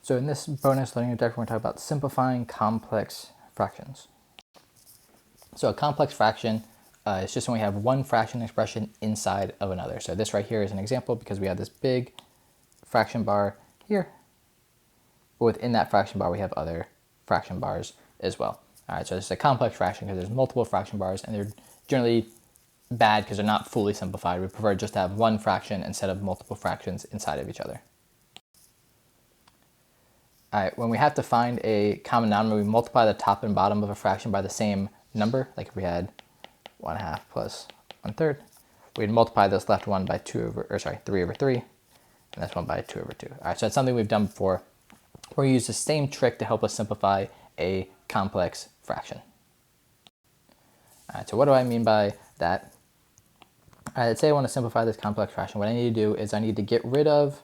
So in this bonus learning objective, we're going to talk about simplifying complex fractions. So a complex fraction is just when we have one fraction expression inside of another. So this right here is an example because we have this big fraction bar here. But within that fraction bar, we have other fraction bars as well. All right, so this is a complex fraction because there's multiple fraction bars, and they're generally bad because they're not fully simplified. We prefer just to have one fraction instead of multiple fractions inside of each other. All right, when we have to find a common denominator, we multiply the top and bottom of a fraction by the same number. Like if we had 1/2 plus 1/3, we'd multiply this left one by 3 over 3, and this one by 2 over 2. All right, so that's something we've done before. We use the same trick to help us simplify a complex fraction. All right, so what do I mean by that? All right, let's say I want to simplify this complex fraction. What I need to do is I need to get rid of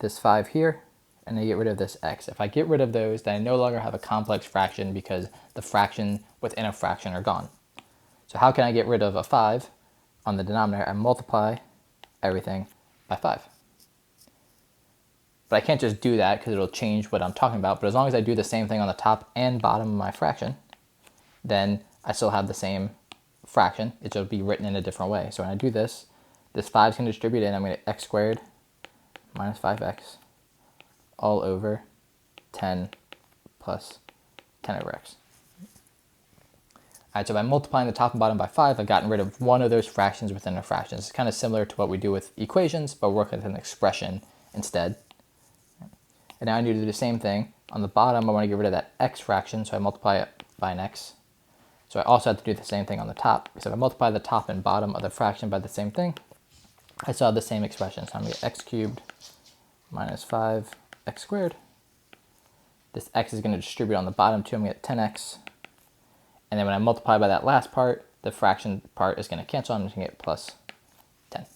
this 5 here, and I get rid of this x. If I get rid of those, then I no longer have a complex fraction because the fraction within a fraction are gone. So how can I get rid of a 5 on the denominator? I multiply everything by 5. But I can't just do that because it'll change what I'm talking about. But as long as I do the same thing on the top and bottom of my fraction, then I still have the same fraction. It will be written in a different way. So when I do this, this 5 is going to distribute in. I'm going to get x squared minus 5x all over 10 plus 10 over x. All right, so by multiplying the top and bottom by 5, I've gotten rid of one of those fractions within a fraction. It's kind of similar to what we do with equations, but work with an expression instead. And now I need to do the same thing. On the bottom, I want to get rid of that x fraction, so I multiply it by an x. So I also have to do the same thing on the top, because if I multiply the top and bottom of the fraction by the same thing, I still have the same expression. So I'm going to get x cubed minus 5x squared. This x is going to distribute on the bottom too. I'm going to get 10x. And then when I multiply by that last part, the fraction part is going to cancel. I'm just going to get plus 10.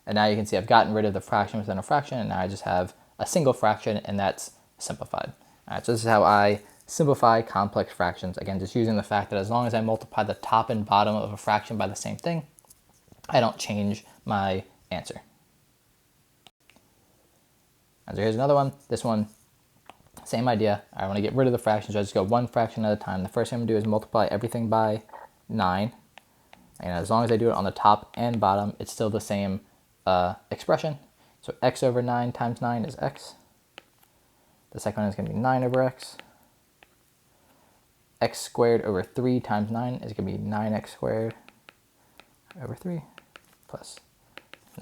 And now you can see I've gotten rid of the fraction within a fraction, and now I just have a single fraction, and that's simplified. All right, so this is how I simplify complex fractions. Again, just using the fact that as long as I multiply the top and bottom of a fraction by the same thing, I don't change my answer. And so here's another one. This one, same idea. I want to get rid of the fractions, so I just go one fraction at a time. The first thing I'm going to do is multiply everything by 9. And as long as I do it on the top and bottom, it's still the same expression. So x over 9 times 9 is x. The second one is going to be 9 over x. X squared over 3 times 9 is going to be 9x squared over 3 plus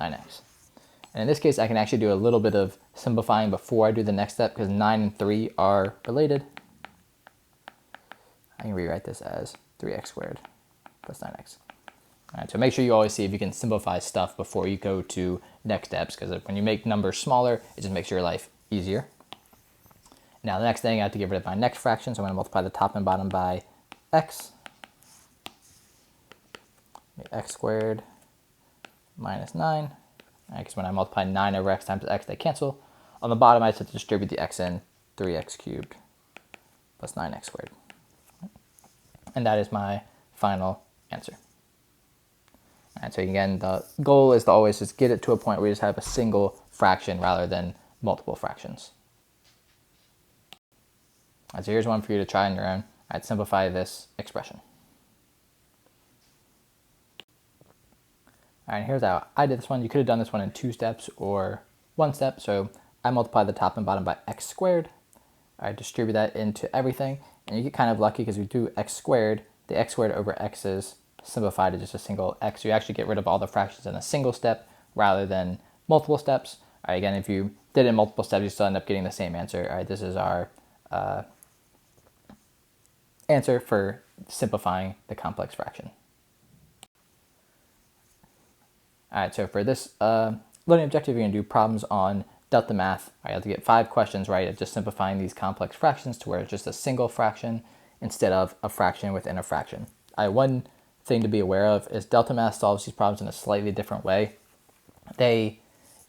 9x. And in this case, I can actually do a little bit of simplifying before I do the next step because 9 and 3 are related. I can rewrite this as 3x squared plus 9x. All right, so make sure you always see if you can simplify stuff before you go to next steps, because when you make numbers smaller, it just makes your life easier. Now the next thing, I have to get rid of my next fraction, so I'm going to multiply the top and bottom by x. X squared minus 9, because when I multiply 9 over x times x, they cancel. On the bottom, I just have to distribute the x in, 3x cubed plus 9x squared. And that is my final answer. And so again, the goal is to always just get it to a point where you just have a single fraction rather than multiple fractions. All right, so here's one for you to try on your own. I'd simplify this expression. All right, here's how I did this one. You could have done this one in 2 steps or 1 step. So I multiply the top and bottom by x squared. I distribute that into everything. And you get kind of lucky because we do x squared. The x squared over x is simplified to just a single x. So you actually get rid of all the fractions in a single step rather than multiple steps. All right, again, if you did it in multiple steps, you still end up getting the same answer. All right, this is our answer for simplifying the complex fraction. All right, so for this learning objective, you're going to do problems on delta math. All right, you have to get 5 questions right of just simplifying these complex fractions to where it's just a single fraction instead of a fraction within a fraction. One thing to be aware of is delta math solves these problems in a slightly different way. They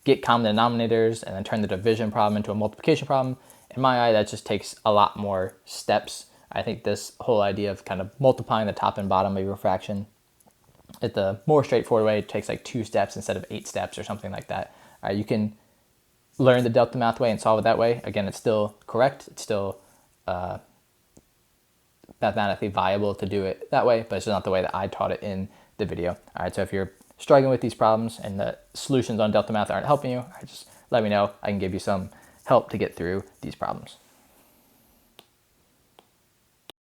get common denominators and then turn the division problem into a multiplication problem. In my eye, that just takes a lot more steps. I think this whole idea of kind of multiplying the top and bottom of your fraction, at the more straightforward way, it takes like 2 steps instead of 8 steps or something like that. You can learn the delta math way and solve it that way, again, it's still correct. It's still mathematically viable to do it that way, but it's not the way that I taught it in the video. All right, so if you're struggling with these problems and the solutions on delta math aren't helping you, just let me know. I can give you some help to get through these problems.